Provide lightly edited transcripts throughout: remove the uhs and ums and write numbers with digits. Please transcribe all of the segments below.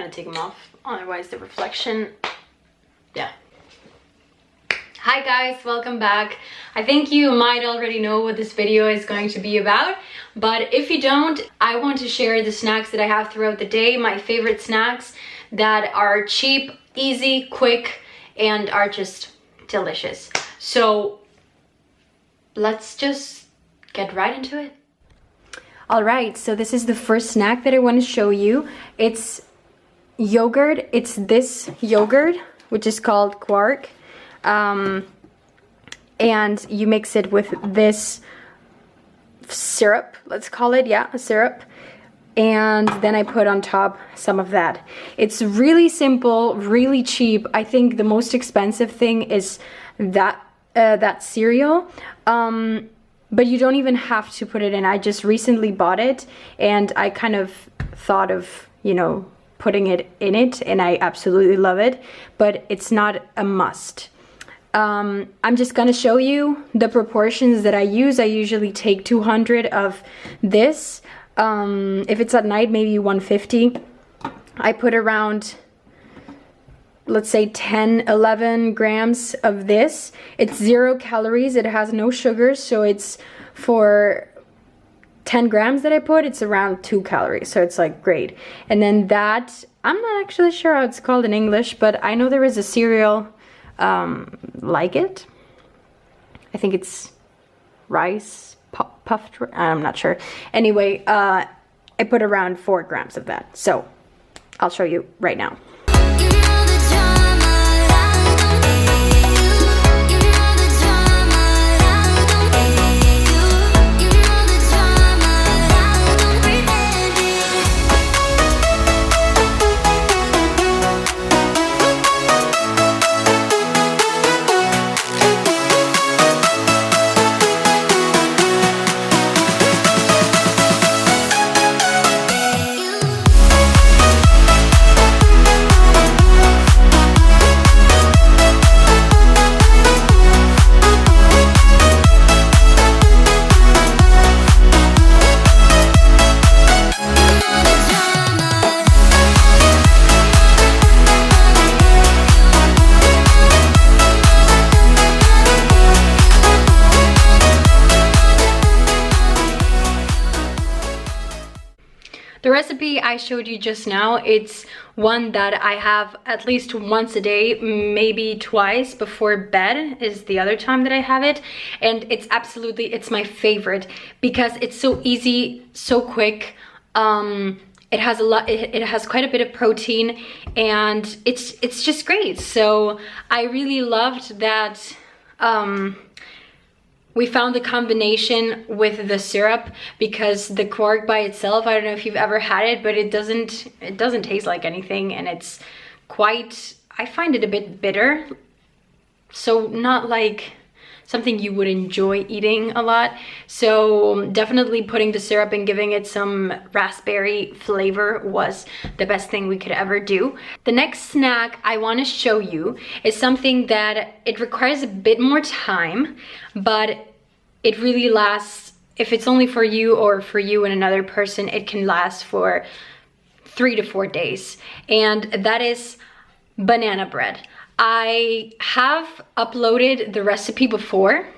gonna take them off, otherwise the reflection, yeah. Hi guys, welcome back. I think you might already know what this video is going to be about, but if you don't, I want to share the snacks that I have throughout the day, my favorite snacks that are cheap, easy, quick, and are just delicious. So let's just get right into it. All right, so this is the first snack that I want to show you. It's yogurt. It's this yogurt, which is called Quark. And you mix it with this syrup, let's call it, yeah, a syrup. And then I put on top some of that. It's really simple, really cheap. I think the most expensive thing is that cereal. But you don't even have to put it in. I just recently bought it and I kind of thought of, you know, putting it in it, and I absolutely love it, but it's not a must. I'm just gonna show you the proportions that I use. I usually take 200 of this. If it's at night, maybe 150. I put around, let's say 10-11 grams of this. It's 0 calories, it has no sugars, so it's for 10 grams that I put, it's around 2 calories, so it's like great. And then that, I'm not actually sure how it's called in English, but I know there is a cereal like it. I think it's rice puffed, I'm not sure. Anyway, I put around 4 grams of that, so I'll show you right now. The recipe I showed you just now, it's one that I have at least once a day, maybe twice before bed is the other time that I have it. And it's absolutely, it's my favorite because it's so easy, so quick. It has a lot, it has quite a bit of protein, and it's just great. So I really loved that we found the combination with the syrup, because the Quark by itself, I don't know if you've ever had it, but it doesn't taste like anything, and it's quite, I find it a bit bitter. So not like something you would enjoy eating a lot. So definitely putting the syrup and giving it some raspberry flavor was the best thing we could ever do. The next snack I want to show you is something that it requires a bit more time, but it really lasts. If it's only for you or for you and another person, it can last for 3 to 4 days. And that is banana bread. I have uploaded the recipe before,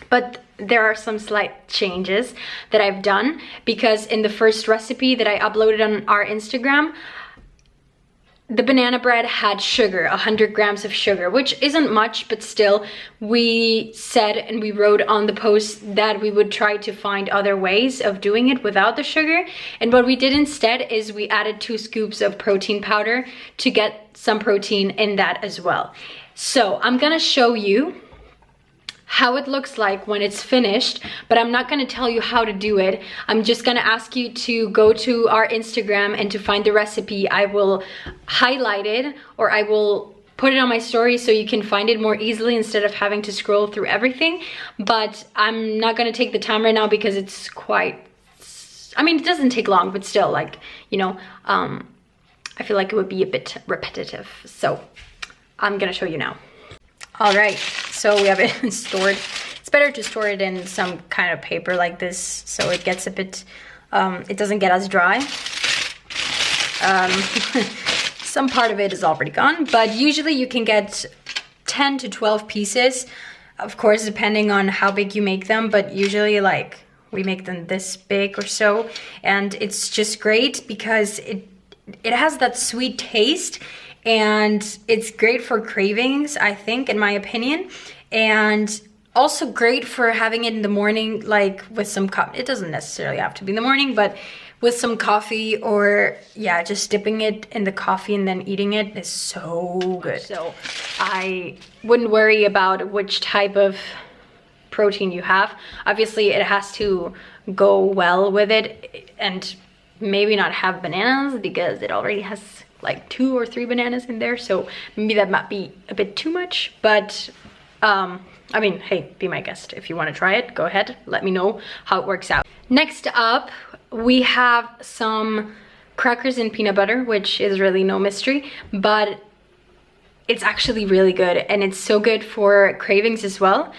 but there are some slight changes that I've done, because in the first recipe that I uploaded on our Instagram, the banana bread had sugar, 100 grams of sugar, which isn't much, but still, we said and we wrote on the post that we would try to find other ways of doing it without the sugar. And what we did instead is we added 2 scoops of protein powder to get some protein in that as well. So I'm gonna show you how it looks like when it's finished, but I'm not gonna tell you how to do it. I'm just gonna ask you to go to our Instagram and to find the recipe. I will highlight it, or I will put it on my story so you can find it more easily instead of having to scroll through everything. But I'm not gonna take the time right now because it's quite, I mean, it doesn't take long, but still, like, you know, I feel like it would be a bit repetitive. So I'm gonna show you now. All right, so we have it stored. It's better to store it in some kind of paper like this, so it gets a bit, it doesn't get as dry. some part of it is already gone, but usually you can get 10 to 12 pieces, of course, depending on how big you make them, but usually like we make them this big or so, and it's just great because it has that sweet taste, and it's great for cravings, I think, in my opinion, and also great for having it in the morning, like with some coffee. It doesn't necessarily have to be in the morning, but with some coffee, or yeah, just dipping it in the coffee and then eating it is so good. So I wouldn't worry about which type of protein you have. Obviously it has to go well with it, and maybe not have bananas because it already has like 2 or 3 bananas in there, so maybe that might be a bit too much, but I mean, hey, be my guest. If you want to try it, go ahead, let me know how it works out. Next up, we have some crackers and peanut butter, which is really no mystery, but it's actually really good, and it's so good for cravings as well.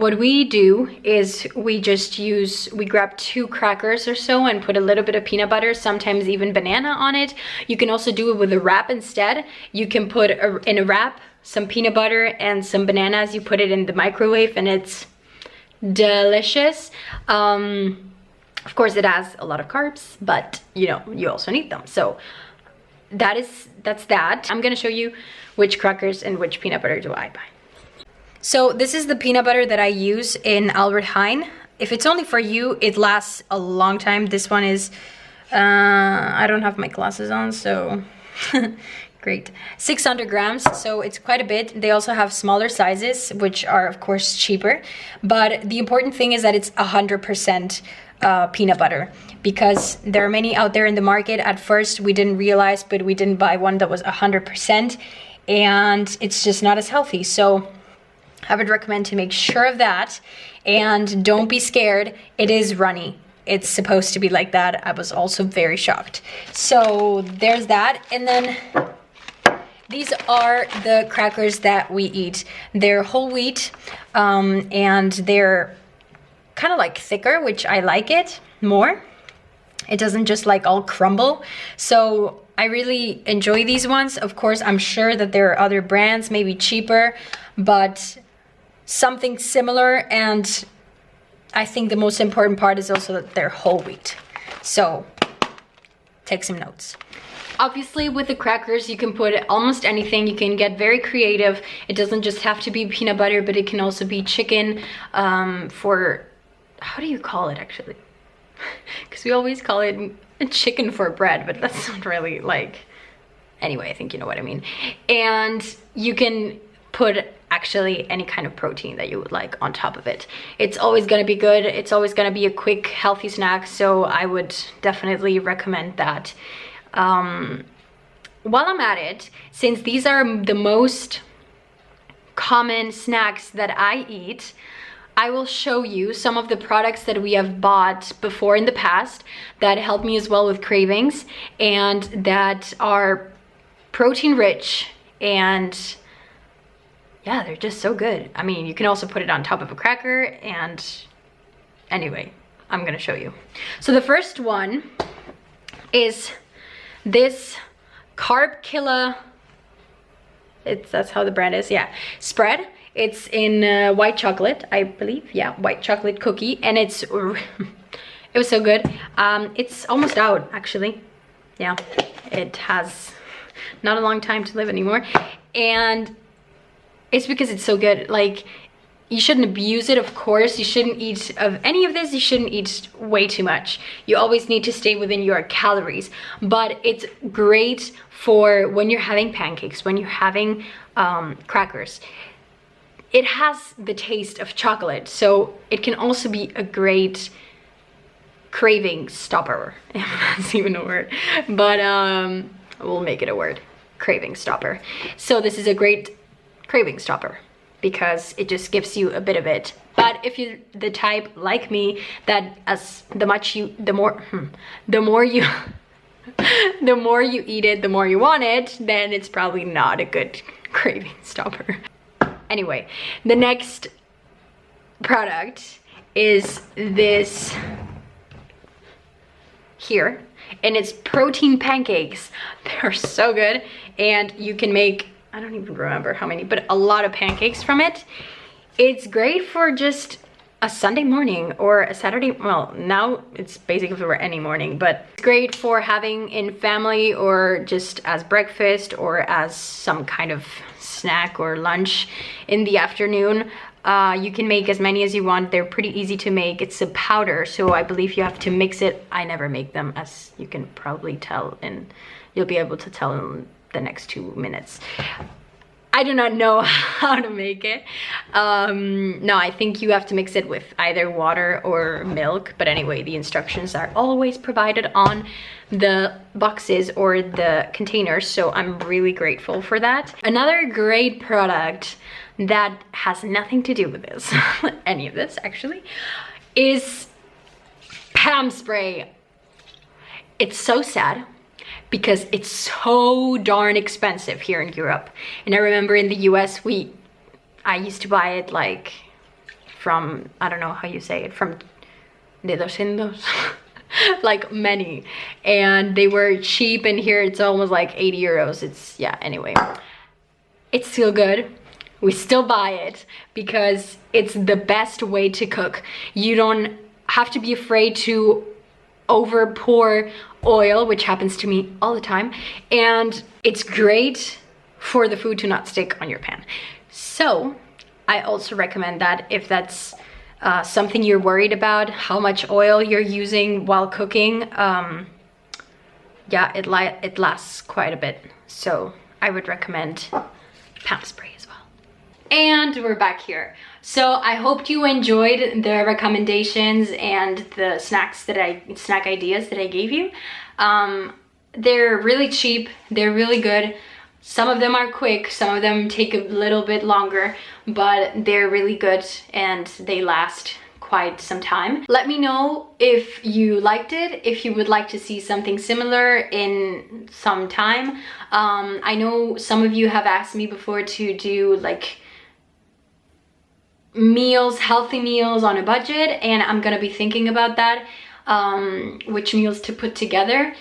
What we do is we grab 2 crackers or so and put a little bit of peanut butter, sometimes even banana on it. You can also do it with a wrap instead. You can put in a wrap some peanut butter and some bananas. You put it in the microwave and it's delicious. Of course it has a lot of carbs, but you know, you also need them. So that's that. I'm gonna show you which crackers and which peanut butter do I buy. So this is the peanut butter that I use in Albert Heijn. If it's only for you, it lasts a long time. This one is, I don't have my glasses on, so great. 600 grams, so it's quite a bit. They also have smaller sizes, which are of course cheaper. But the important thing is that it's 100% peanut butter, because there are many out there in the market. At first we didn't realize, but we didn't buy one that was 100%, and it's just not as healthy. So I would recommend to make sure of that, and don't be scared. It is runny. It's supposed to be like that. I was also very shocked. So there's that. And then these are the crackers that we eat. They're whole wheat, and they're kind of like thicker, which I like it more. It doesn't just like all crumble. So I really enjoy these ones. Of course, I'm sure that there are other brands, maybe cheaper, but something similar. And I think the most important part is also that they're whole wheat. So take some notes. Obviously with the crackers you can put almost anything. You can get very creative. It doesn't just have to be peanut butter, but it can also be chicken, for, how do you call it actually? Because we always call it a chicken for bread, but that's not really like, anyway, I think you know what I mean. And you can put actually any kind of protein that you would like on top of it. It's always gonna be good. It's always gonna be a quick, healthy snack, so I would definitely recommend that. While I'm at it, since these are the most common snacks that I eat, I will show you some of the products that we have bought before in the past that help me as well with cravings, and that are protein rich, and yeah, they're just so good. I mean, you can also put it on top of a cracker, and anyway, I'm gonna show you. So the first one is this Carb Killer, that's how the brand is, yeah, spread. It's in white chocolate, I believe, yeah, white chocolate cookie, and it was so good. It's almost out, actually. Yeah, it has not a long time to live anymore, and it's because it's so good. Like, you shouldn't abuse it, of course. You shouldn't eat of any of this. You shouldn't eat way too much. You always need to stay within your calories. But it's great for when you're having pancakes, when you're having crackers. It has the taste of chocolate, so it can also be a great craving stopper, if that's even a word. But we'll make it a word, craving stopper. So this is a great craving stopper, because it just gives you a bit of it. But if you're the type like me that the more you eat it, the more you want it, then it's probably not a good craving stopper. Anyway, the next product is this here. and it's protein pancakes. They're so good, and you can make, I don't even remember how many, but a lot of pancakes from it. It's great for just a Sunday morning or a Saturday, well, now it's basically for any morning, but it's great for having in family or just as breakfast or as some kind of snack or lunch in the afternoon. You can make as many as you want. They're pretty easy to make. It's a powder, so I believe you have to mix it. I never make them, as you can probably tell, and you'll be able to tell in the next 2 minutes. I do not know how to make it. No, I think you have to mix it with either water or milk. But anyway, the instructions are always provided on the boxes or the containers. So I'm really grateful for that. Another great product that has nothing to do with this, any of this actually, is Pam spray. It's so sad, because it's so darn expensive here in Europe. And I remember in the US, I used to buy it like from, I don't know how you say it, from dedos en dos, like many. And they were cheap, and here it's almost like 80 euros. It's, yeah, anyway. It's still good. We still buy it because it's the best way to cook. You don't have to be afraid to over pour oil, which happens to me all the time, and it's great for the food to not stick on your pan. So I also recommend that if that's something you're worried about, how much oil you're using while cooking. Yeah, it lasts quite a bit, so I would recommend Pam spray as well. And we're back here. So I hope you enjoyed the recommendations and the snack ideas that I gave you. They're really cheap, they're really good. Some of them are quick, some of them take a little bit longer, but they're really good and they last quite some time. Let me know if you liked it, if you would like to see something similar in some time. I know some of you have asked me before to do like meals, healthy meals on a budget, and I'm gonna be thinking about that, which meals to put together.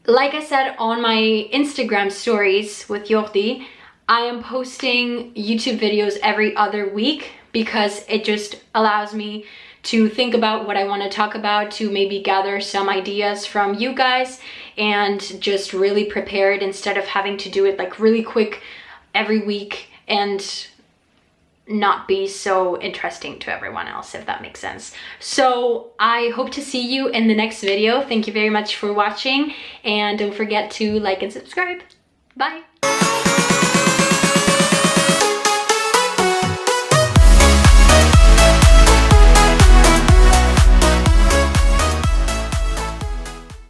Like I said on my Instagram stories with Jordi, I am posting YouTube videos every other week because it just allows me to think about what I want to talk about, to maybe gather some ideas from you guys and just really prepare it instead of having to do it like really quick every week and not be so interesting to everyone else, if that makes sense. So I hope to see you in the next video. Thank you very much for watching, and don't forget to like and subscribe. Bye.